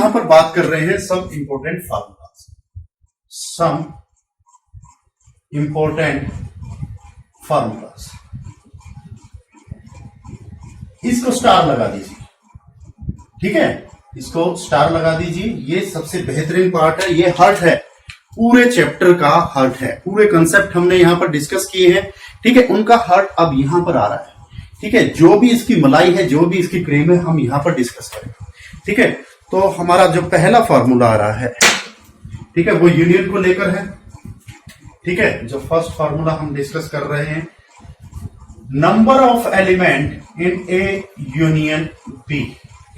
यहां पर बात कर रहे हैं some important formulas. Some important formulas, इसको स्टार लगा दीजिए, ठीक है, इसको स्टार लगा दीजिए। ये सबसे बेहतरीन पार्ट है, ये हार्ट है, पूरे चैप्टर का हार्ट है। पूरे कंसेप्ट हमने यहां पर डिस्कस किए हैं, ठीक है, उनका हार्ट अब यहां पर आ रहा है, ठीक है। जो भी इसकी मलाई है, जो भी इसकी क्रीम है, हम यहां पर डिस्कस करेंगे, ठीक है। तो हमारा जो पहला फार्मूला आ रहा है, ठीक है, वो यूनियन को लेकर है, ठीक है। जो फर्स्ट फार्मूला हम डिस्कस कर रहे हैं, number of element in A union B,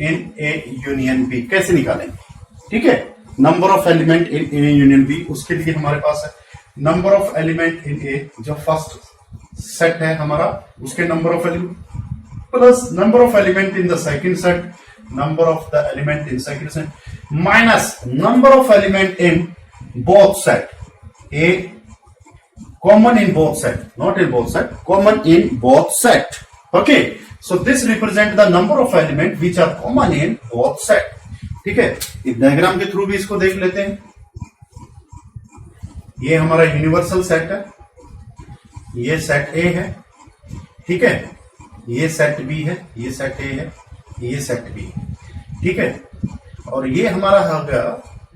in A union B कैसे निकालेंगे, ठीक है। Number of element in A union B, उसके लिए हमारे पास है number of element in A, जो फर्स्ट सेट है हमारा, उसके number of element plus number of element in the second set, number of the element in second set, minus number of element in both set, A common in both set, not in both set, common in both set, okay. So this represent the number of element which are common in both set, ठीक है। एक diagram के through भी इसको देख लेते हैं। ये हमारा यूनिवर्सल सेट है, ये सेट ए है, ठीक है, ये सेट बी है, ये सेट ए है, ये सेट बी है, ठीक है। और ये हमारा हो गया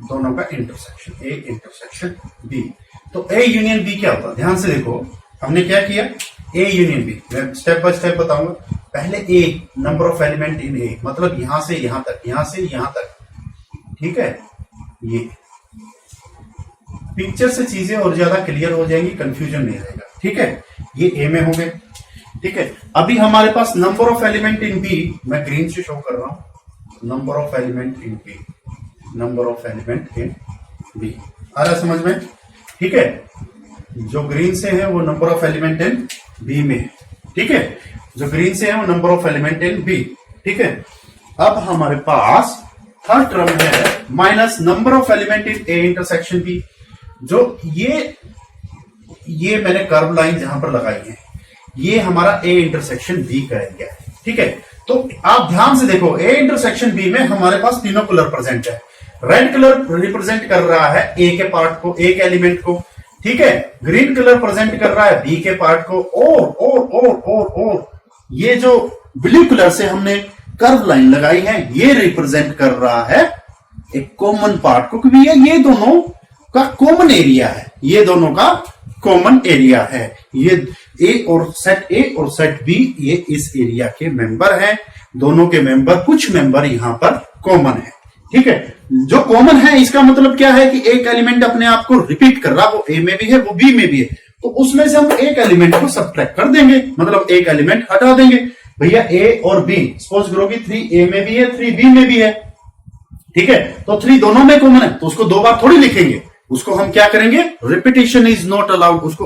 दोनों का इंटरसेक्शन, ए इंटरसेक्शन बी। तो ए यूनियन बी क्या होता है, ध्यान से देखो, हमने क्या किया, ए यूनियन बी, मैं स्टेप बाय स्टेप बताऊंगा। पहले ए नंबर ऑफ एलिमेंट इन ए, मतलब यहां से यहां तक, यहां से यहां तक, ठीक है। ये पिक्चर से चीजें और ज्यादा क्लियर हो जाएंगी, कंफ्यूजन नहीं रहेगा, ठीक है। ये ए में हो गए, ठीक है। अभी हमारे पास number of element in B, मैं ग्रीन से शो कर रहा हूं, number of element in B, number of element in B आ रहा है समझ में, ठीक है। जो ग्रीन से है वो number of element in B में है, ठीक है। जो ग्रीन से है वो number of element in B, ठीक है। अब हमारे पास थर्ड टर्म है minus number of element in A intersection B. जो ये मैंने कर्व लाइन जहां पर लगाई है, ये हमारा ए इंटरसेक्शन बी का एरिया है, ठीक है। तो आप ध्यान से देखो, ए इंटरसेक्शन बी में हमारे पास तीनों कलर प्रेजेंट है। रेड कलर रिप्रेजेंट कर रहा है ए के पार्ट को, ए के एलिमेंट को, ठीक है। ग्रीन कलर प्रेजेंट कर रहा है बी के पार्ट को, और ये जो ब्लू कलर से हमने कर्व लाइन लगाई है, ये रिप्रेजेंट कर रहा है एक कॉमन पार्ट को, क्योंकि ये दोनों का कॉमन एरिया है, ये दोनों का कॉमन एरिया है। ये ए और सेट बी, ये इस एरिया के मेंबर हैं। दोनों के मेंबर, कुछ मेंबर यहां पर कॉमन है, ठीक है। जो कॉमन है इसका मतलब क्या है कि एक एलिमेंट अपने आप को रिपीट कर रहा, वो ए में भी है, वो बी में भी है, तो उसमें से हम एक एलिमेंट को सब्ट्रैक्ट कर देंगे, मतलब एक एलिमेंट हटा देंगे। भैया ए और बी, सपोज करो कि 3 ए में भी है, 3 बी में भी है, ठीक है। तो 3 दोनों में कॉमन है, तो उसको 2 बार थोड़ी लिखेंगे, उसको हम क्या करेंगे, रिपीटेशन इज नॉट अलाउड, उसको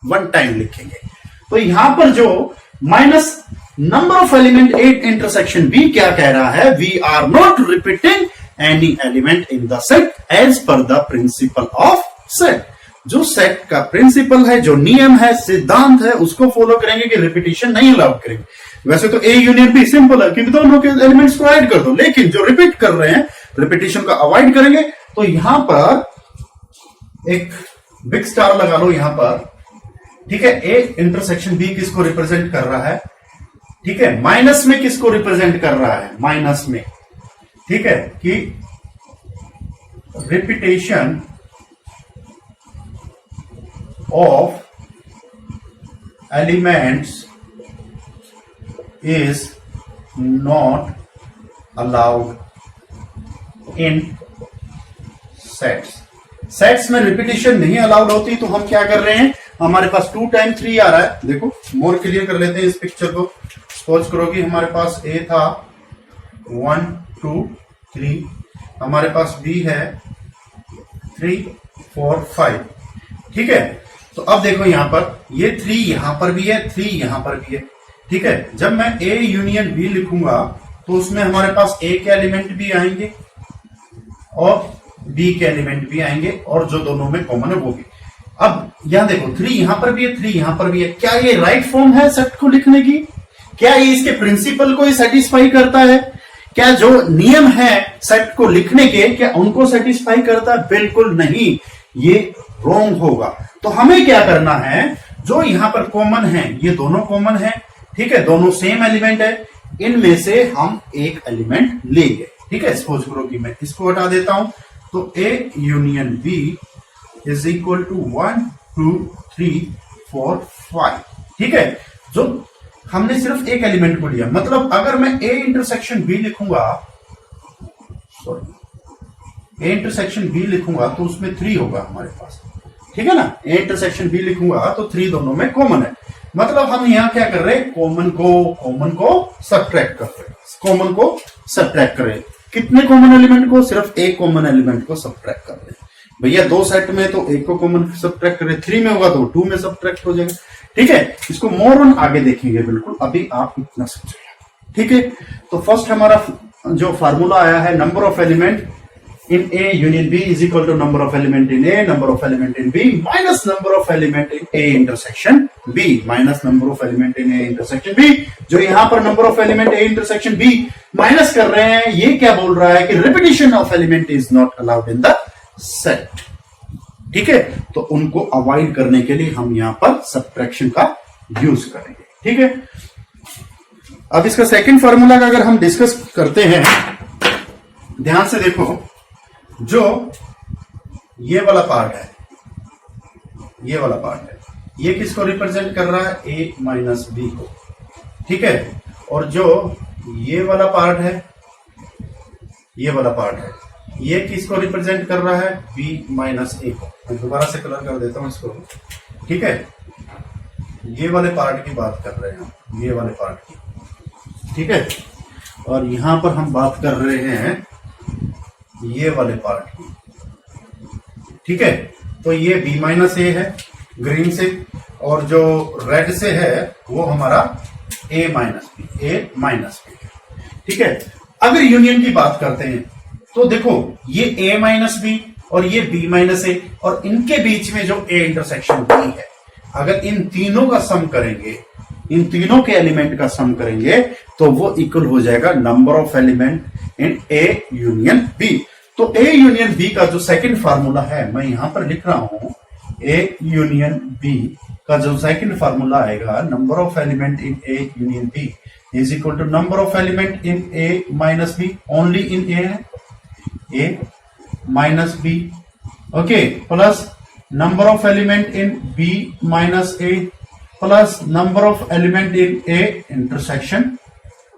1 टाइम लिखेंगे। तो यहां पर जो minus number of element A intersection B क्या कह रहा है, we are not repeating any element in the set as per the principle of set. जो सेट का प्रिंसिपल है, जो नियम है, सिद्धांत है, उसको फॉलो करेंगे कि रिपीटेशन नहीं अलाउड करेंगे। वैसे तो ए यूनियन बी सिंपल है, क्योंकि दोनों के एलिमेंट्स को ऐड कर दो, लेकिन जो रिपीट कर रहे हैं, रिपीटेशन का अवॉइड करेंगे। तो यहां पर एक बिग स्टार लगा लो यहां पर, ठीक है। ए इंटरसेक्शन बी किसको रिप्रेजेंट कर रहा है, ठीक है। माइनस में किसको रिप्रेजेंट कर रहा है, माइनस में, ठीक है, कि repetition of elements is not allowed in sets. Sets में रिपीटेशन नहीं अलाउड होती, तो हम क्या कर रहे हैं, हमारे पास 2 टाइम 3 आ रहा है। देखो मोर क्लियर कर लेते हैं इस पिक्चर को। सपोज करो कि हमारे पास ए था 1 2 3, हमारे पास बी है 3 4 5, ठीक है। तो अब देखो यहां पर ये 3 यहां पर भी है, 3 यहां पर भी है, ठीक है। जब मैं ए यूनियन बी लिखूंगा तो उसमें हमारे पास ए के एलिमेंट भी आएंगे और बी के एलिमेंट भी आएंगे, और जो दोनों में कॉमन है वो भी। अब यहां देखो 3 यहां पर भी है, 3 यहां पर भी है। क्या ये राइट फॉर्म है सेट को लिखने की? क्या ये इसके प्रिंसिपल को सेटिस्फाई करता है? क्या जो नियम है सेट को लिखने के, क्या उनको सेटिस्फाई करता है? बिल्कुल नहीं, ये रॉन्ग होगा। तो हमें क्या करना है, जो यहां पर कॉमन है, ये दोनों कॉमन है, ठीक है, दोनों सेम एलिमेंट है, इनमें से हम एक एलिमेंट लेंगे, ठीक है। सपोज करो कि मैं इसको हटा देता हूं, तो A union B is equal to 1 2 3 4 5, ठीक है। जो हमने सिर्फ एक एलिमेंट को लिया, मतलब अगर मैं A इंटरसेक्शन B लिखूंगा, सॉरी A इंटरसेक्शन B लिखूंगा तो उसमें 3 होगा हमारे पास, ठीक है ना। A इंटरसेक्शन B लिखूंगा तो 3 दोनों में कॉमन है, मतलब हम यहां क्या कर रहे हैं, कॉमन को सब्ट्रैक्ट कर रहे हैं, कॉमन को सब्ट्रैक्ट कर रहे हैं। कितने कॉमन एलिमेंट को? सिर्फ एक कॉमन एलिमेंट को सब्ट्रैक्ट कर रहे हैं। भैया 2 सेट में तो एक को कॉमन सब्ट्रैक्ट कर रहे हैं, 3 में होगा तो 2 में सब्ट्रैक्ट हो जाएगा, ठीक है। इसको मोर ऑन आगे देखेंगे, बिल्कुल अभी आप इतना समझिए, ठीक है। तो फर्स्ट हमारा जो फार्मूला आया है, number of element in A union B is equal to number of element in A, number of element in B minus number of element in A intersection B minus number of element in A intersection B। जो यहां पर number of element A intersection B minus कर रहे हैं, ये क्या बोल रहा है कि repetition of element is not allowed in the set, ठीक है। तो उनको अवॉइड करने के लिए हम यहां पर सब्ट्रैक्शन का यूज करेंगे, ठीक है। अब इसका सेकंड फार्मूला का अगर हम डिस्कस करते हैं, ध्यान से देखो, जो ये वाला पार्ट है, ये वाला पार्ट है, ये किसको रिप्रेजेंट कर रहा है? A माइनस बी को, ठीक है। और जो ये वाला पार्ट है, ये वाला पार्ट है, ये किसको रिप्रेजेंट कर रहा है? B माइनस ए को। मैं दोबारा से कलर कर देता हूं इसको, ठीक है। ये वाले पार्ट की बात कर रहे हैं हम, ये वाले पार्ट की, ठीक है। और यहां पर हम बात कर रहे हैं ये वाले पार्ट की, ठीक है। तो ये B माइनस ए है ग्रीन से, और जो रेड से है वो हमारा A माइनस बी, ठीक है। अगर यूनियन की बात करते हैं तो देखो, ये A माइनस बी और ये B माइनस ए, और इनके बीच में जो A इंटरसेक्शन B है, अगर इन तीनों का सम करेंगे, इन तीनों के एलिमेंट का सम करेंगे, तो वो इक्वल हो जाएगा number of element in A union B। तो A यूनियन B का जो सेकंड फार्मूला है, मैं यहां पर लिख रहा हूं, A यूनियन B का जो सेकंड फार्मूला आएगा, number of element in A union B is equal to number of element in A minus B, only in A है, A minus B, okay, plus number of element in B minus A plus number of element in A intersection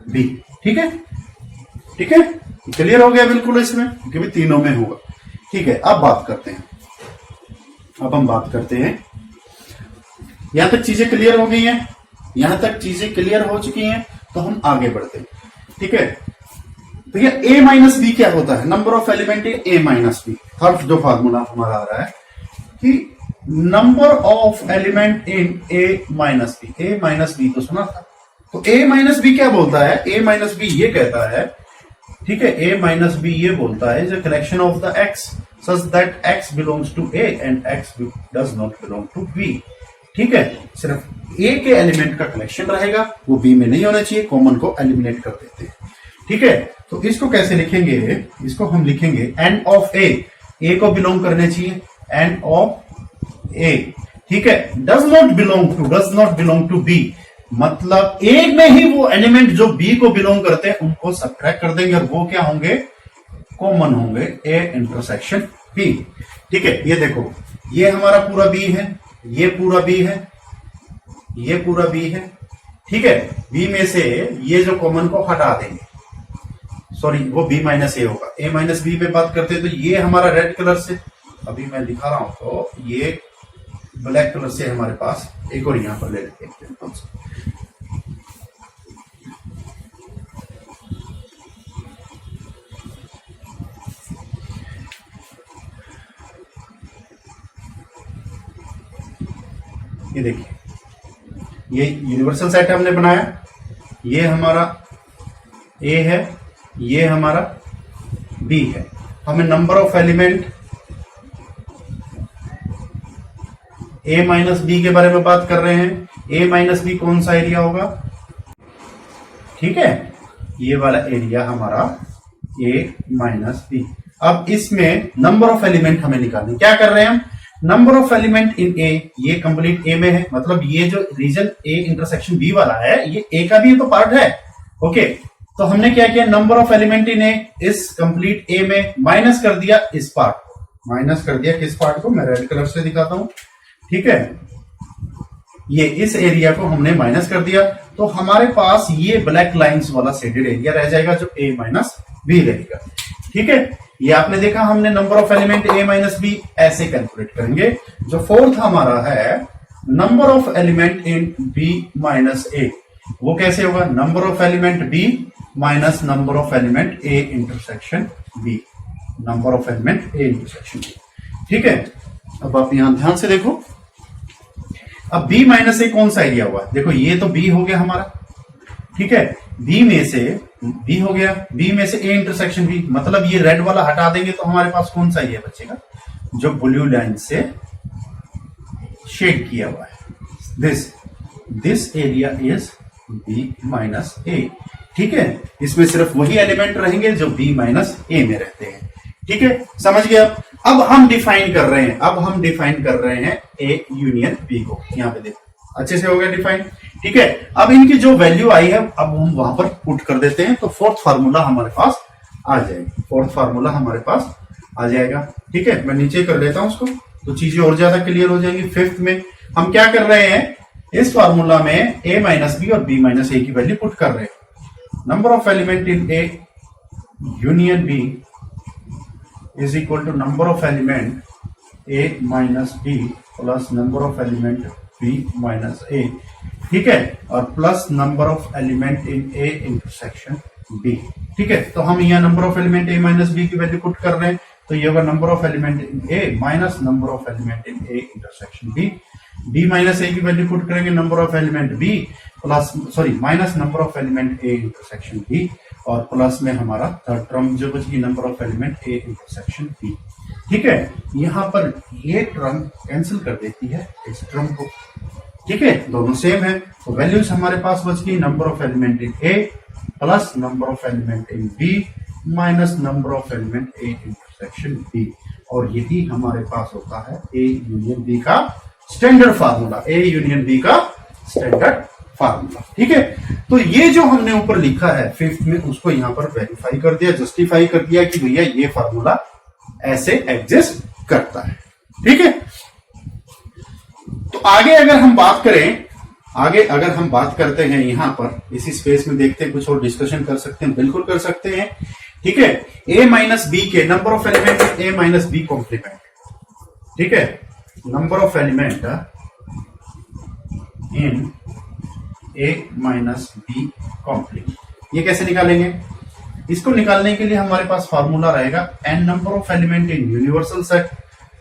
B, ठीक है, ठीक है। Clear हो गया बिल्कुल इसमें, क्योंकि तीनों में होगा, ठीक है। अब बात करते हैं, अब हम बात करते हैं, यहां तक चीजें क्लियर हो गई हैं, यहां तक चीजें क्लियर हो चुकी हैं, तो हम आगे बढ़ते हैं, ठीक है। तो ये A माइनस बी क्या होता है? Number of element in A minus B. Third जो फार्मूला हमारा आ रहा है कि number of element in A minus B, A minus B तो सुना था, तो A माइनस बी क्या बोलता है? A माइनस बी ये कहता है, ठीक है, A माइनस बी ये बोलता है, the collection of the x such that x belongs to A and x does not belong to B, ठीक है। सिर्फ A के एलिमेंट का कलेक्शन रहेगा, वो B में नहीं होना चाहिए, कॉमन को एलिमिनेट कर देते हैं, ठीक है। तो इसको कैसे लिखेंगे? इसको हम लिखेंगे n ऑफ A को बिलोंग करने चाहिए, n ऑफ A, ठीक है, does not belong to B, मतलब A में ही वो एलिमेंट जो B को बिलोंग करते हैं उनको सब्ट्रैक्ट कर देंगे, और वो क्या होंगे? कॉमन होंगे A इंटरसेक्शन B, ठीक है। ये देखो, ये हमारा पूरा B है, ये पूरा B है, ये पूरा B है, ठीक है। B में से ये जो कॉमन को हटा देंगे, सॉरी वो B माइनस ए होगा, A माइनस बी पे बात करते हैं, तो ये हमारा रेड कलर से, अभी मैं दिखा रहा हूं, तो ये ब्लैक कलर से हमारे पास एक और यहां पर ले लेते हैं, ये देखिए, ये यूनिवर्सल सेट हमने बनाया, ये हमारा A है, ये हमारा B है। हमें number of element A minus B के बारे में बात कर रहे हैं। A माइनस बी कौन सा एरिया होगा? ठीक है, ये वाला एरिया हमारा A माइनस बी। अब इसमें नंबर ऑफ एलिमेंट हमें निकालने, क्या कर रहे हैं हम, नंबर ऑफ एलिमेंट इन ए, ये कंप्लीट ए में है, मतलब ये जो रीजन ए इंटरसेक्शन बी वाला है ये ए का भी तो पार्ट है। ओके, तो हमने क्या किया, नंबर ऑफ एलिमेंट इन ए इस कंप्लीट ए में माइनस कर दिया इस पार्ट को, माइनस कर दिया किस पार्ट को, मैं रेड कलर से दिखाता हूं, ठीक है, ये इस एरिया को हमने माइनस कर दिया, तो हमारे पास ये ब्लैक लाइंस वाला शेडेड एरिया रह जाएगा जो ए माइनस बी रहेगा। ठीक है, ये आपने देखा हमने number of element A minus B ऐसे कैलकुलेट करेंगे। जो फोर्थ हमारा है number of element in B minus A, वो कैसे होगा, number of element B minus number of element A intersection B, number of element A intersection B. ठीक है, अब आप यहां ध्यान से देखो, अब b माइनस ए कौन सा एरिया हुआ, देखो ये तो b हो गया हमारा, ठीक है, b में से b हो गया, b में से a इंटरसेक्शन b, मतलब ये रेड वाला हटा देंगे तो हमारे पास कौन सा एरिया बचेगा, जो ब्लू लाइन से शेड किया हुआ है, this area is b minus A. ठीक है, इसमें सिर्फ वही एलिमेंट रहेंगे जो b माइनस ए में रहते हैं। ठीक है, समझ गया। अब हम डिफाइन कर रहे हैं ए यूनियन बी को, यहां पे देखो अच्छे से हो गया डिफाइन। ठीक है, अब इनकी जो वैल्यू आई है अब हम वहां पर पुट कर देते हैं, तो फोर्थ फार्मूला हमारे पास आ जाएगा। ठीक है, मैं नीचे कर लेता हूं उसको, तो चीजें और ज्यादा क्लियर हो जाएंगी। फिफ्थ में हम क्या कर रहे हैं, इस फार्मूला में ए माइनस बी और बी माइनस ए की वैल्यू पुट कर रहे हैं। Number of element in A union B is equal to number of element a minus b plus number of element b minus a, ठीक है, और plus number of element in a intersection b। ठीक है, तो हम यहाँ number of element a minus b की value put कर रहे हैं, तो ये होगा number of element in a minus number of element in a intersection b। b minus a की वैल्यू पुट करेंगे number of element b plus minus number of element a intersection b, और plus में हमारा third term जो बची number of element A intersection B. ठीक है, यहां पर ये टर्म कैंसिल कर देती है इस टर्म को। ठीक है, दोनों सेम है, तो वैल्यूज हमारे पास बच गई number of element in A plus number of element in B minus number of element A intersection B, और यही हमारे पास होता है ए यूनियन बी का standard formula, A union B का स्टैंडर्ड फार्मूला। ठीक है, तो ये जो हमने ऊपर लिखा है फिफ्थ में, उसको यहां पर वेरीफाई कर दिया, जस्टिफाई कर दिया कि भैया ये फार्मूला ऐसे एग्जिस्ट करता है। ठीक है, तो आगे अगर हम बात करते हैं यहां पर इसी स्पेस में, देखते हैं कुछ और डिस्कशन कर सकते हैं, बिल्कुल कर सकते हैं। ठीक है, ए माइनस बी के number of element A minus B complement. ठीक है, number of element in a minus B complement, ये कैसे निकालेंगे, इसको निकालने के लिए हमारे पास फार्मूला रहेगा n number of element in universal set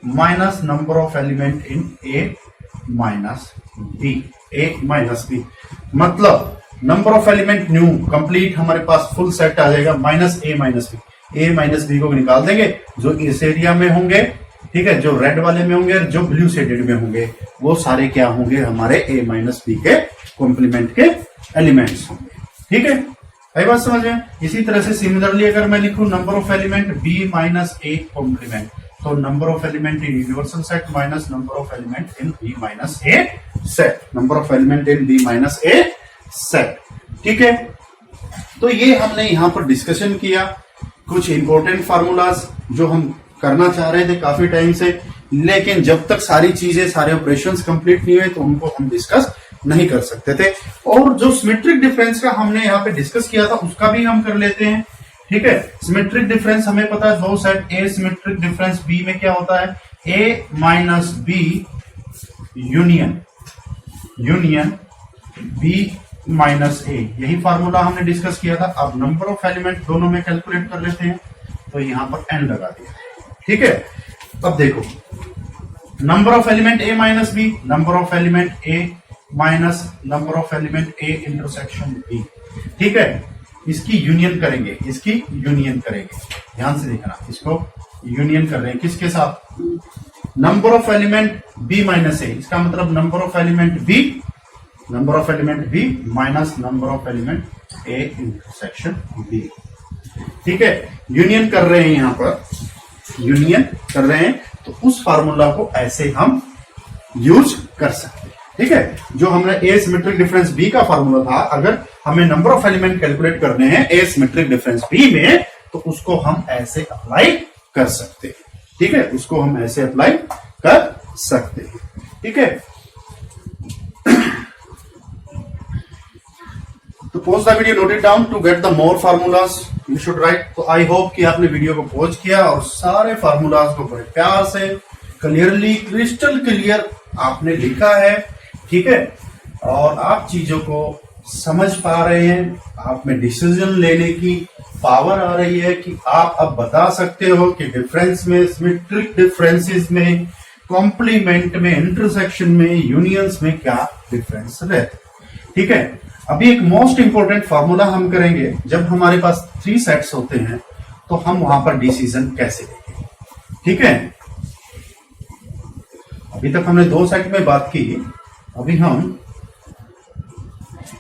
minus number of element in a minus B, मतलब number of element new complete हमारे पास फुल सेट आ जाएगा माइनस a माइनस बी को निकाल देंगे जो इस एरिया में होंगे। ठीक है, जो रेड वाले में होंगे, जो ब्लू शेडेड में होंगे, वो सारे क्या होंगे, हमारे a माइनस बी के कॉम्प्लीमेंट के एलिमेंट्स होंगे। ठीक है, आई बात समझ में। इसी तरह से सिमिलरली अगर मैं लिखूं number of element b minus A complement, तो number of element in universal set minus number of element in b minus A set, number of element in b minus A set. ठीक है, तो ये हमने यहां पर डिस्कशन किया कुछ इंपॉर्टेंट फार्मूलाज जो हम करना चाह रहे थे काफी टाइम से, लेकिन जब तक सारी चीजें, सारे ऑपरेशंस कंप्लीट नहीं हुए तो उनको हम डिस्कस नहीं कर सकते थे। और जो सिमेट्रिक डिफरेंस का हमने यहाँ पे डिस्कस किया था उसका भी हम कर लेते हैं। ठीक है, सिमेट्रिक डिफरेंस हमें पता है दो set A symmetric difference B में क्या होता है, A minus B union B minus A, यही फार्मूला हमने डिस्कस किया था। अब नंबर ऑफ एलिमेंट दोनों में कैलकुलेट कर लेते हैं, तो यहां पर एन लगा दिया। ठीक है, अब देखो number of element A minus B, number of element A minus number of element A intersection B. ठीक है, इसकी यूनियन करेंगे, ध्यान से देखना, इसको यूनियन कर रहे हैं किसके साथ, number of element B minus A, इसका मतलब number of element B minus number of element A intersection B. ठीक है, यूनियन कर रहे हैं, यहां पर यूनियन कर रहे हैं, तो उस फार्मूला को ऐसे हम यूज कर सकते हैं। ठीक है, जो हमने ए सिमेट्रिक डिफरेंस बी का फार्मूला था, अगर हमें नंबर ऑफ एलिमेंट कैलकुलेट करने हैं ए सिमेट्रिक डिफरेंस बी में, तो उसको हम ऐसे अप्लाई कर सकते हैं। ठीक है, उसको हम ऐसे अप्लाई कर सकते हैं। ठीक है, तो pause the video, note it down to get the more formulas you should write. तो आई होप कि आपने वीडियो को पॉज किया और सारे फार्मूलाज को बड़े प्यार से क्लियरली क्रिस्टल क्लियर आपने लिखा है। ठीक है, और आप चीजों को समझ पा रहे हैं, आप में डिसीजन लेने की पावर आ रही है कि आप अब बता सकते हो कि डिफरेंस में, सिमेट्रिक डिफरेंसेस में, कॉम्प्लीमेंट में, इंटरसेक्शन में, यूनियंस में क्या डिफरेंस रहता है। ठीक है, अभी एक मोस्ट इंपोर्टेंट फार्मूला हम करेंगे। जब हमारे पास 3 सेट्स होते हैं तो हम वहां पर डिसीजन कैसे लेंगे। ठीक है, अभी तक हमने 2 सेट में बात की, अभी हम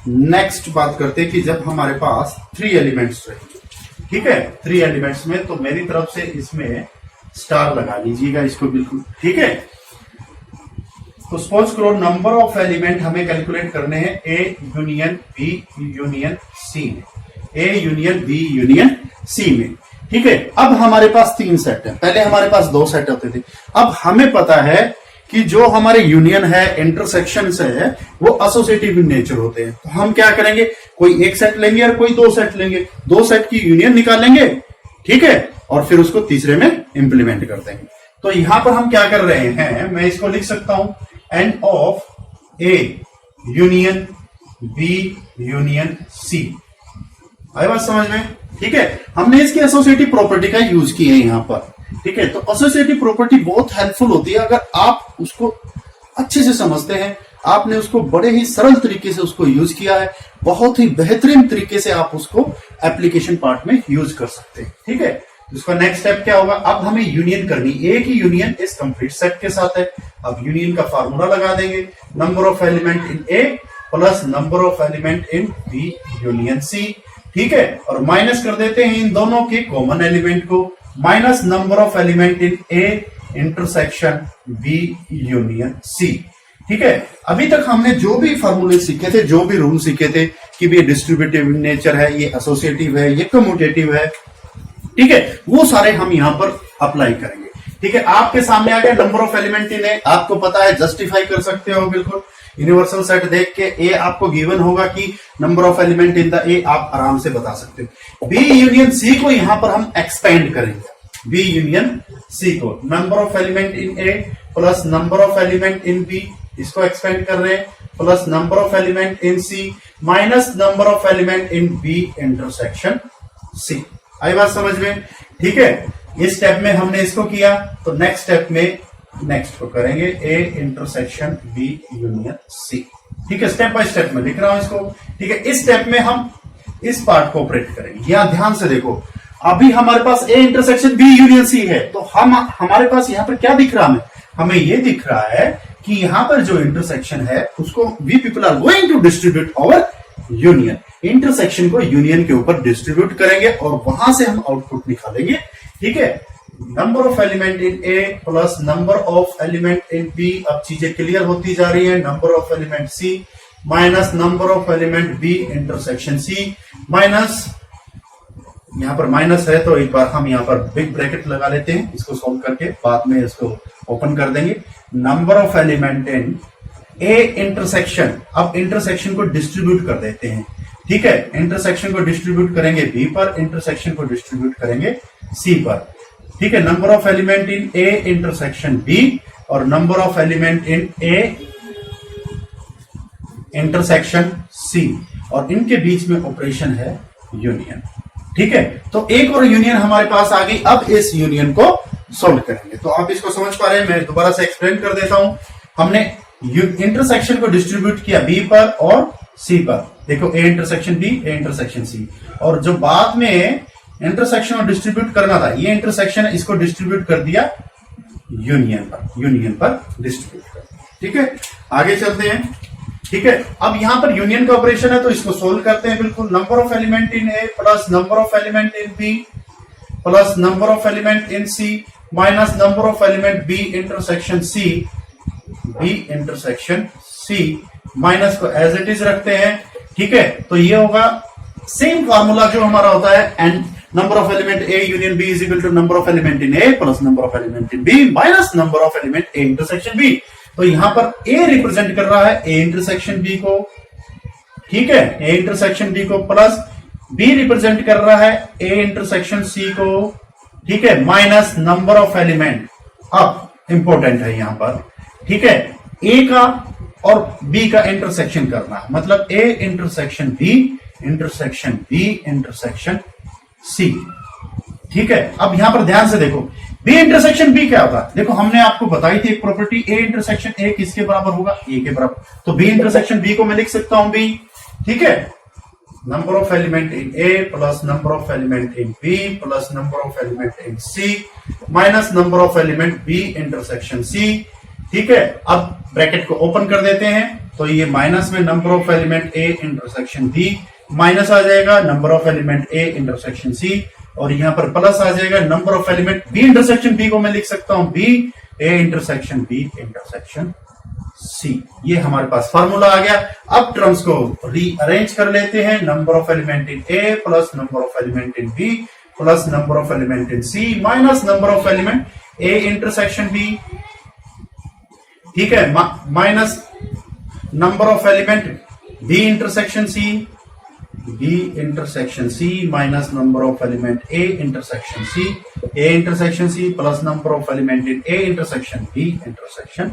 नेक्स्ट बात करते हैं कि जब हमारे पास 3 एलिमेंट्स रहेंगे। ठीक है, 3 एलिमेंट्स में, तो मेरी तरफ से इसमें स्टार लगा लीजिएगा इसको बिल्कुल। ठीक है, तो सपोज करो नंबर ऑफ एलिमेंट हमें कैलकुलेट करने हैं A union B union C में, A union B union C में। ठीक है, अब हमारे पास 3 सेट है, पहले हमारे पास 2 सेट होते थे। अब हमें पता है कि जो हमारे यूनियन है, इंटरसेक्शन से है, वो एसोसिएटिव इन नेचर होते हैं। तो हम क्या करेंगे, कोई एक सेट लेंगे और कोई 2 सेट लेंगे, 2 सेट की यूनियन निकालेंगे। ठीक है, और फिर उसको तीसरे में इंप्लीमेंट कर देंगे। तो यहां पर हम क्या कर रहे हैं, मैं इसको लिख सकता हूं N of A union B union C. आई बात समझ में। ठीक है, हमने इसकी एसोसिएटिव प्रॉपर्टी का यूज किया है यहां पर। ठीक है, तो एसोसिएटिव प्रॉपर्टी बहुत हेल्पफुल होती है अगर आप उसको अच्छे से समझते हैं, आपने उसको बड़े ही सरल तरीके से उसको यूज किया है, बहुत ही बेहतरीन तरीके से आप उसको एप्लीकेशन पार्ट में यूज कर सकते हैं। ठीक है, इसका नेक्स्ट स्टेप क्या होगा, अब हमें यूनियन करनी, ए की यूनियन इस कंप्लीट सेट के साथ है। अब यूनियन का फार्मूला लगा देंगे, number of element in A plus number of element in B union C. ठीक है, और माइनस कर देते हैं इन दोनों के कॉमन एलिमेंट को, minus number of element in A intersection B union C. ठीक है, अभी तक हमने जो भी फॉर्मूले सीखे थे, जो भी रूल सीखे थे कि ये डिस्ट्रीब्यूटिव नेचर है, ये एसोसिएटिव है, ये कम्यूटेटिव है। ठीक है, वो सारे हम यहां पर अप्लाई करेंगे। ठीक है, आपके सामने आ गया नंबर ऑफ एलिमेंट इन ए, आपको पता है, जस्टिफाई कर सकते हो बिल्कुल। यूनिवर्सल सेट देख के ए आपको गिवन होगा कि number of element in the ए, आप आराम से बता सकते हो। बी यूनियन सी को यहां पर हम एक्सपेंड करेंगे, बी यूनियन सी को, number of element in A plus number of element in B, इसको एक्सपेंड कर रहे हैं, plus number of element in C minus number of element in B intersection C. आई बात समझ में। ठीक है, इस स्टेप में हमने इसको किया, तो नेक्स्ट स्टेप में नेक्स्ट को करेंगे A intersection B union C. ठीक है, स्टेप बाय स्टेप में लिख रहा हूं इसको। ठीक है, इस स्टेप में हम इस पार्ट को ऑपरेट करेंगे। यहां ध्यान से देखो, अभी हमारे पास A intersection B union C है, तो हमारे पास यहां पर क्या दिख रहा है, हमें ये दिख रहा है कि यहां पर जो इंटरसेक्शन है उसको we people are going to distribute over union. Intersection को यूनियन के ऊपर डिस्ट्रीब्यूट करेंगे और वहां से हम आउटपुट निकालेंगे। ठीक है, number of element in A plus number of element in B, अब चीजें क्लियर होती जा रही है, number of element C minus number of element B intersection C, minus, यहां पर माइनस है तो एक बार हम यहां पर बिग ब्रैकेट लगा लेते हैं, इसको सॉल्व करके बाद में इसको ओपन कर देंगे। Number of element in A intersection, अब इंटरसेक्शन को डिस्ट्रीब्यूट कर देते हैं। ठीक है, इंटरसेक्शन को डिस्ट्रीब्यूट करेंगे बी पर, इंटरसेक्शन को डिस्ट्रीब्यूट करेंगे सी पर। ठीक है, number of element in A intersection B और number of element in A intersection C, और इनके बीच में ऑपरेशन है यूनियन। ठीक है, तो एक और यूनियन हमारे पास आ गई, अब इस यूनियन को सोल्व करेंगे। तो आप इसको समझ पा रहे हैं, मैं दोबारा से एक्सप्लेन कर देता हूं। हमने इंटरसेक्शन को डिस्ट्रीब्यूट किया बी पर और सी पर, देखो A intersection B, A intersection C, और जो बाद में इंटरसेक्शन को डिस्ट्रीब्यूट करना था, ये इंटरसेक्शन है, इसको डिस्ट्रीब्यूट कर दिया यूनियन पर, यूनियन पर डिस्ट्रीब्यूट कर दिया। ठीक है, आगे चलते हैं। ठीक है, अब यहां पर यूनियन का ऑपरेशन है तो इसको सोल्व करते हैं बिल्कुल। Number of element in A plus number of element in B plus number of element in C minus number of element B intersection C minus को एज इट इज रखते हैं। ठीक है, तो ये होगा सेम फार्मूला जो हमारा होता है, and number of element A union B is equal to number of element in A plus number of element in B minus number of element A intersection B. तो यहां पर ए रिप्रेजेंट कर रहा है ए इंटरसेक्शन बी को, ठीक है, A intersection B को, प्लस बी रिप्रेजेंट कर रहा है ए इंटरसेक्शन सी को, ठीक है, माइनस नंबर ऑफ एलिमेंट। अब इंपॉर्टेंट है यहां पर, ठीक है, ए का और बी का इंटरसेक्शन करना है, मतलब A intersection B intersection C. ठीक है, अब यहां पर ध्यान से देखो, बी इंटरसेक्शन बी क्या होता है, देखो हमने आपको बताई थी एक प्रॉपर्टी, ए इंटरसेक्शन ए किसके बराबर होगा, ए के बराबर, तो बी इंटरसेक्शन बी को मैं लिख सकता हूं बी, ठीक है, number of element in A plus number of element in B plus number of element in C minus number of element B intersection C. ठीक है, अब ब्रैकेट को ओपन कर देते हैं, तो ये माइनस में number of element A intersection B minus आ जाएगा number of element A intersection C, और यहां पर प्लस आ जाएगा number of element B intersection B को मैं लिख सकता हूं B A intersection B intersection C. ये हमारे पास फार्मूला आ गया। अब टर्म्स को रीअरेंज कर लेते हैं, number of element in A plus number of element in B plus number of element in C minus number of element A intersection B, ठीक है, minus number of element B intersection C minus number of element A intersection C plus number of element in A intersection B intersection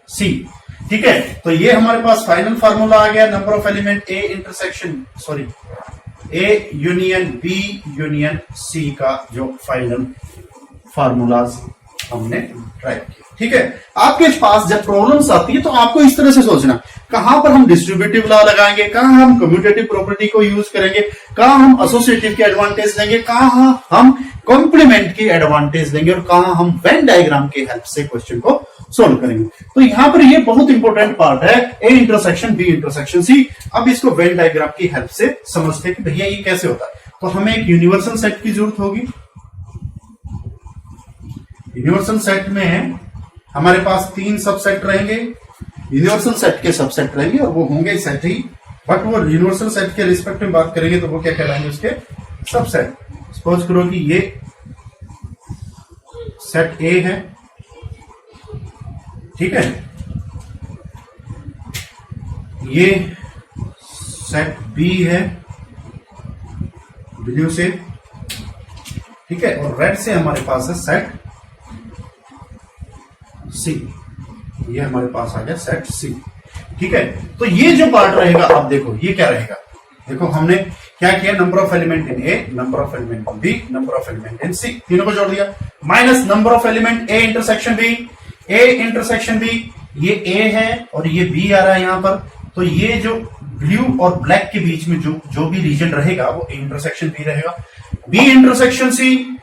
C. ठीक है, तो ये हमारे पास final formula आ गया, number of element A union B union C का जो final formulas हमने ट्राई किया। ठीक है, आपके पास जब प्रॉब्लम्स आती है तो आपको इस तरह से सोचना, कहां पर हम डिस्ट्रीब्यूटिव लॉ लगाएंगे, कहां हम कम्यूटेटिव प्रॉपर्टी को यूज करेंगे, कहां हम एसोसिएटिव के एडवांटेज लेंगे, कहां हम कॉम्प्लीमेंट की एडवांटेज लेंगे, और कहां हम वेन डायग्राम की हेल्प से क्वेश्चन को सोल्व करेंगे। तो यहां पर ये बहुत इंपॉर्टेंट पार्ट है, A intersection B intersection C. अब इसको वेन डायग्राम की हेल्प से समझते हैं कि भैया ये कैसे होता है। तो हमें एक यूनिवर्सल सेट की जरूरत होगी। यूनिवर्सल सेट में हमारे पास 3 सबसेट रहेंगे, यूनिवर्सल सेट के सबसेट रहेंगे और वो होंगे सेट ही, बट वो यूनिवर्सल सेट के रिस्पेक्ट में बात करेंगे तो वो क्या कहलाएंगे, उसके सबसेट। सपोज करो कि ये सेट ए है, ठीक है, ये सेट बी है ब्लू से, ठीक है, और रेड से हमारे पास है सेट सी, ये हमारे पास आ गया सेट सी। ठीक है, तो ये जो पार्ट रहेगा, अब देखो ये क्या रहेगा, देखो हमने क्या किया, number of element in A, number of element in B, number of element in C, तीनों को जोड़ दिया, minus number of element A intersection B, ये ए है और ये बी आ रहा है यहां पर, तो ये जो ब्लू और ब्लैक के बीच में जो भी रीजन रहेगा वो ए इंटरसेक्शन बी रहेगा। बी इंटरसेक्शन सी,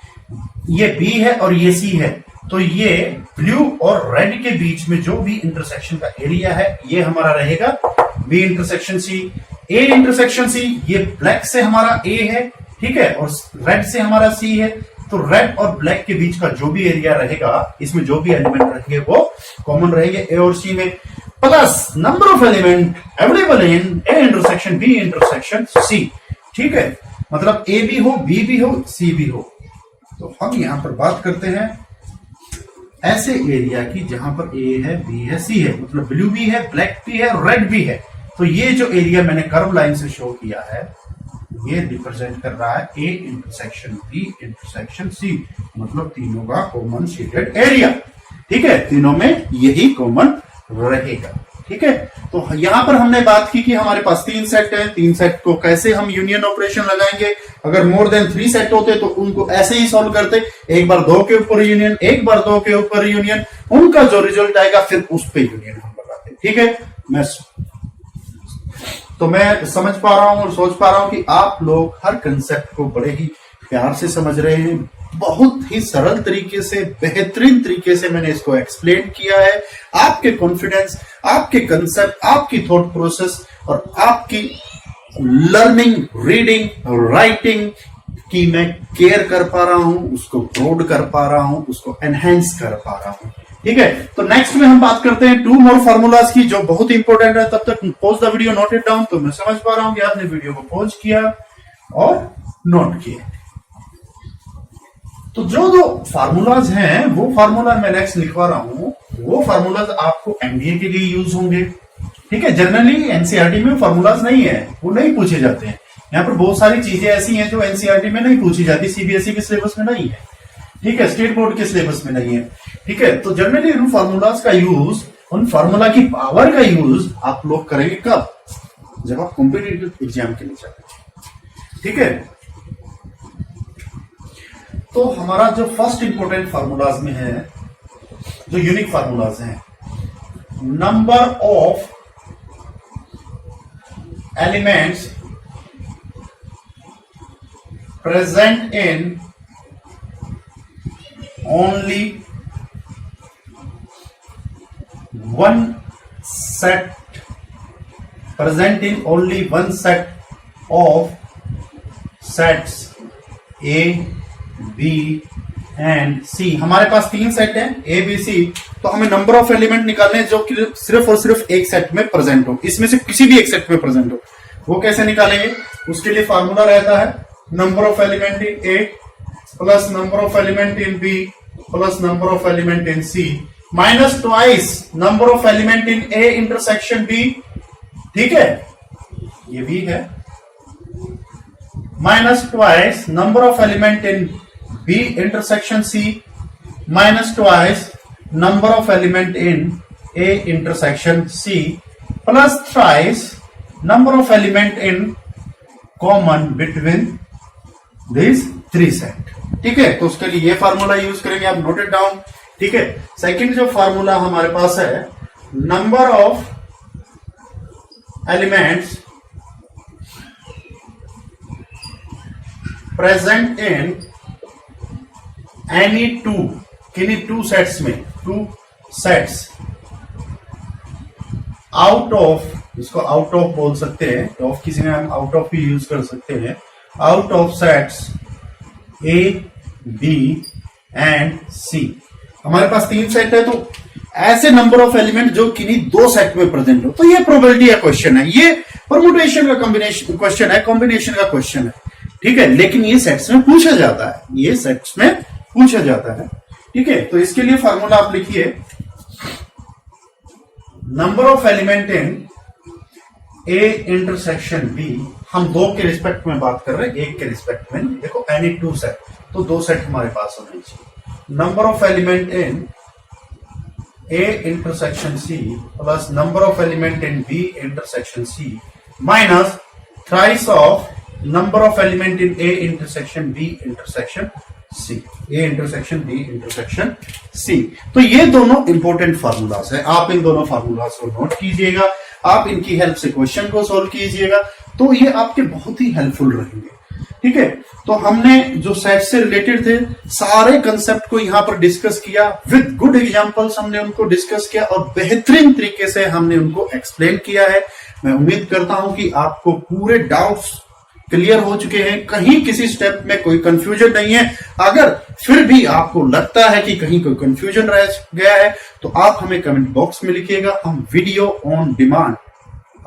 ये बी है और ये सी है, तो ये ब्लू और रेड के बीच में जो भी इंटरसेक्शन का एरिया है ये हमारा रहेगा B intersection C. A intersection C, ये ब्लैक से हमारा ए है, ठीक है, और रेड से हमारा सी है, तो रेड और ब्लैक के बीच का जो भी एरिया रहेगा, इसमें जो भी एलिमेंट रहेंगे वो कॉमन रहेंगे ए और सी में, plus number of element available in A intersection B intersection C. ठीक है, मतलब ए भी हो, बी भी हो, सी भी हो। तो हम यहां पर बात करते हैं ऐसे एरिया की जहां पर ए है, बी है, सी है, मतलब ब्लू भी है, ब्लैक भी है, रेड भी है। तो ये जो एरिया मैंने कर्व लाइन से शो किया है ये रिप्रेजेंट कर रहा है A intersection B intersection C, मतलब तीनों का कॉमन शेडेड एरिया। ठीक है, तीनों में यही कॉमन रहेगा। ठीक है, तो यहां पर हमने बात की कि हमारे पास 3 सेट है, 3 सेट को कैसे हम यूनियन ऑपरेशन लगाएंगे। अगर मोर देन 3 सेट होते तो उनको ऐसे ही सॉल्व करते, एक बार 2 के ऊपर यूनियन, एक बार 2 के ऊपर यूनियन, उनका जो रिजल्ट आएगा फिर उस पे यूनियन हम लगाते। ठीक है, मैं समझ पा रहा हूं और सोच पा रहा हूं कि आप लोग हर कंसेप्ट को बड़े ही प्यार से समझ रहे हैं, बहुत ही सरल तरीके से, बेहतरीन तरीके से मैंने इसको एक्सप्लेन किया है। आपके कॉन्फिडेंस, आपके कंसेप्ट, आपकी थॉट प्रोसेस और आपकी लर्निंग, रीडिंग, राइटिंग की मैं केयर कर पा रहा हूं, उसको प्रोड कर पा रहा हूं, उसको एनहेंस कर पा रहा हूं। ठीक है, तो नेक्स्ट में हम बात करते हैं 2 मोर फार्मूलाज की, जो बहुत इंपॉर्टेंट है। तब तक pause the video, note it down. तो मैं समझ पा रहा हूं कि आपने वीडियो को पॉज किया और नोट किया। तो जो जो फार्मूलाज हैं, वो फार्मूला मैं नेक्स्ट लिखवा रहा हूं, वो फार्मूलाज आपको एमबीए के लिए यूज होंगे। ठीक है, जनरली एनसीईआरटी में फार्मूलाज नहीं है, वो नहीं पूछे जाते हैं। यहाँ पर बहुत सारी चीजें ऐसी हैं जो एनसीईआरटी में नहीं पूछी जाती, सीबीएसई के सिलेबस में नहीं है। ठीक है, स्टेट बोर्ड के सिलेबस में नहीं है। ठीक है, तो जनरली उन फार्मूलाज का यूज, उन फार्मूला की पावर का यूज आप लोग करेंगे कब? जब आप कॉम्पिटिटिव एग्जाम के लिए जाते हैं। ठीक है, तो हमारा जो फर्स्ट इंपॉर्टेंट फार्मूलाज में है, जो यूनिक फार्मूलाज हैं, number of elements present in only one set, present in only one set of sets A, B and C। हमारे पास 3 सेट है A, B, C। तो हमें नंबर ऑफ एलिमेंट निकालने जो कि सिर्फ और सिर्फ एक सेट में प्रेजेंट हो, इसमें से किसी भी एक सेट में प्रेजेंट हो। वो कैसे निकालेंगे? उसके लिए फार्मूला रहता है number of element in A plus number of element in B plus number of element in C minus twice number of element in A intersection B। ठीक है, ये भी है, minus twice number of element in B intersection C minus twice number of element in A intersection C plus thrice number of element in common between this 3 set. ठीक है, तो उसके लिए ये फार्मूला यूज करेंगे, आप नोट इट डाउन। ठीक है, सेकंड जो फार्मूला हमारे पास है, number of elements present in any two, किन्हीं 2 सेट्स में, 2 सेट्स आउट ऑफ, इसको आउट ऑफ बोल सकते हैं, ऑफ किसी में हम आउट ऑफ भी यूज कर सकते हैं, out of sets A, B and C। हमारे पास 3 सेट है, तो ऐसे नंबर ऑफ एलिमेंट जो किन्हीं 2 सेट में प्रेजेंट हो, तो ये प्रोबेबिलिटी का क्वेश्चन है, ये परमुटेशन का कॉम्बिनेशन क्वेश्चन है, कॉम्बिनेशन का क्वेश्चन है। ठीक है, लेकिन ये सेट्स में पूछा जाता है, ये सेट्स में पूछा जाता है। ठीक है, तो इसके लिए फार्मूला आप लिखिए, number of element in A intersection B। हम 2 के रिस्पेक्ट में बात कर रहे हैं, 1 के रिस्पेक्ट में। देखो एनी 2 सेट, तो 2 सेट हमारे पास होने चाहिए। Number of element in A intersection C plus number of element in B intersection C minus thrice of number of element in A intersection B intersection C, A intersection B intersection C। तो ये दोनों important formulas है, आप इन दोनों formulas को note कीजिएगा, आप इनकी हेल्प से क्वेश्चन को सॉल्व कीजिएगा, तो ये आपके बहुत ही हेल्पफुल रहेंगे। ठीक है, तो हमने जो सेट से रिलेटेड थे सारे कंसेप्ट को यहां पर डिस्कस किया, विद गुड एग्जांपल्स हमने उनको डिस्कस किया और बेहतरीन तरीके से हमने उनको एक्सप्लेन किया है। मैं उम्मीद करता हूं कि आपको पूरे डाउट्स क्लियर हो चुके हैं, कहीं किसी स्टेप में कोई कंफ्यूजन नहीं है। अगर फिर भी आपको लगता है कि कहीं कोई कंफ्यूजन रह गया है, तो आप हमें कमेंट बॉक्स में लिखिएगा। हम वीडियो ऑन डिमांड,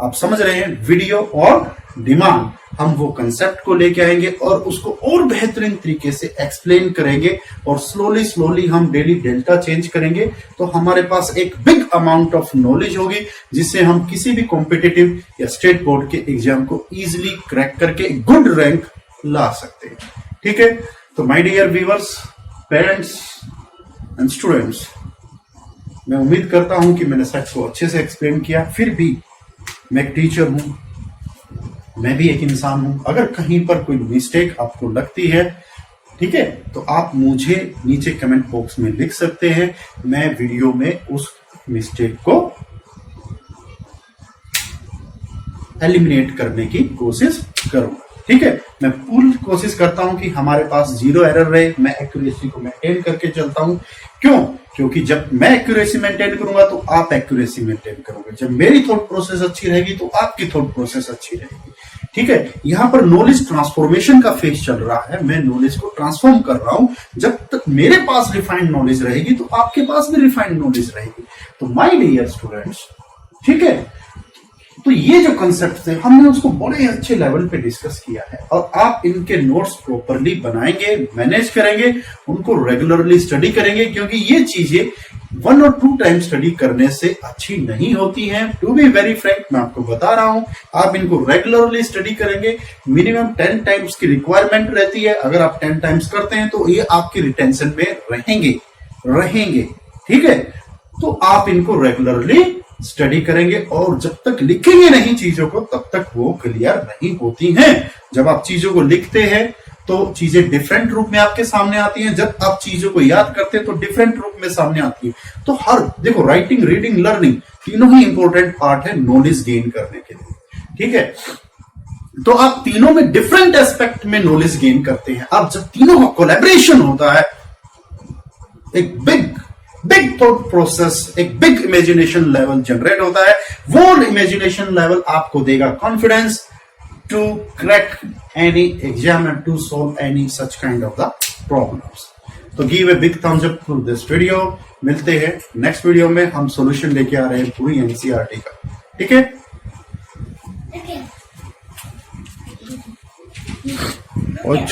आप समझ रहे हैं, वीडियो ऑन डिमांड, हम वो कंसेप्ट को लेके आएंगे और उसको और बेहतरीन तरीके से एक्सप्लेन करेंगे और स्लोली स्लोली हम डेली डेल्टा चेंज करेंगे, तो हमारे पास एक बिग अमाउंट ऑफ नॉलेज होगी जिससे हम किसी भी कॉम्पिटिटिव या स्टेट बोर्ड के एग्जाम को इजीली क्रैक करके गुड रैंक ला सकते हैं। ठीक है, तो my dear viewers, parents and students, मैं उम्मीद करता हूं कि मैंने सेट को अच्छे से एक्सप्लेन किया। फिर भी मैं एक टीचर हूं, मैं भी एक इंसान हूं, अगर कहीं पर कोई मिस्टेक आपको लगती है, ठीक है, तो आप मुझे नीचे कमेंट बॉक्स में लिख सकते हैं, मैं वीडियो में उस मिस्टेक को एलिमिनेट करने की कोशिश करूंगा। ठीक है, मैं पूरी कोशिश करता हूं कि हमारे पास जीरो एरर रहे, मैं एक्यूरेसी को मेंटेन करके चलता हूं। क्यों? क्योंकि जब मैं एक्यूरेसी मेंटेन करूंगा तो आप एक्यूरेसी मेंटेन करोगे, जब मेरी थॉट प्रोसेस अच्छी रहेगी तो आपकी थॉट प्रोसेस अच्छी रहेगी। ठीक है, यहां पर नॉलेज ट्रांसफॉर्मेशन का फेज चल रहा है, मैं नॉलेज को ट्रांसफॉर्म कर रहा हूं। जब तक मेरे पास रिफाइंड नॉलेज रहेगी तो आपके पास भी रिफाइंड नॉलेज रहेगी। तो माय डियर स्टूडेंट्स, ठीक है, तो ये जो कंसेप्ट थे हमने उसको बड़े अच्छे लेवल पे डिस्कस किया है, और आप इनके नोट्स प्रॉपरली बनाएंगे, मैनेज करेंगे, उनको रेगुलरली स्टडी करेंगे, क्योंकि ये चीजें 1 और 2 टाइम स्टडी करने से अच्छी नहीं होती हैं। टू बी वेरी फ्रैंक, मैं आपको बता रहा हूं, आप इनको रेगुलरली स्टडी करेंगे, मिनिमम 10 टाइम्स की रिक्वायरमेंट रहती है। अगर आप 10 टाइम्स करते हैं तो ये आपकी रिटेंशन में रहेंगे। ठीक है, तो आप इनको रेगुलरली स्टडी करेंगे, और जब तक लिखेंगे नहीं चीजों को तब तक वो क्लियर नहीं होती हैं। जब आप चीजों को लिखते हैं तो चीजें डिफरेंट रूप में आपके सामने आती हैं, जब आप चीजों को याद करते हैं तो डिफरेंट रूप में सामने आती है। तो हर देखो, राइटिंग, रीडिंग, लर्निंग तीनों ही इंपॉर्टेंट पार्ट है नॉलेज गेन करने के लिए। ठीक है, तो आप तीनों में डिफरेंट एस्पेक्ट में नॉलेज गेन करते हैं। आप जब तीनों का कोलैबोरेशन होता है, एक बिग थॉट प्रोसेस, एक बिग इमेजिनेशन लेवल जनरेट होता है। वो इमेजिनेशन लेवल आपको देगा confidence to crack any exam and to solve any such kind of the problems. तो give a big thumbs up to this video. मिलते हैं next video में, हम सॉल्यूशन लेके आ रहे हैं पूरी एनसीईआरटी का। ठीक है, और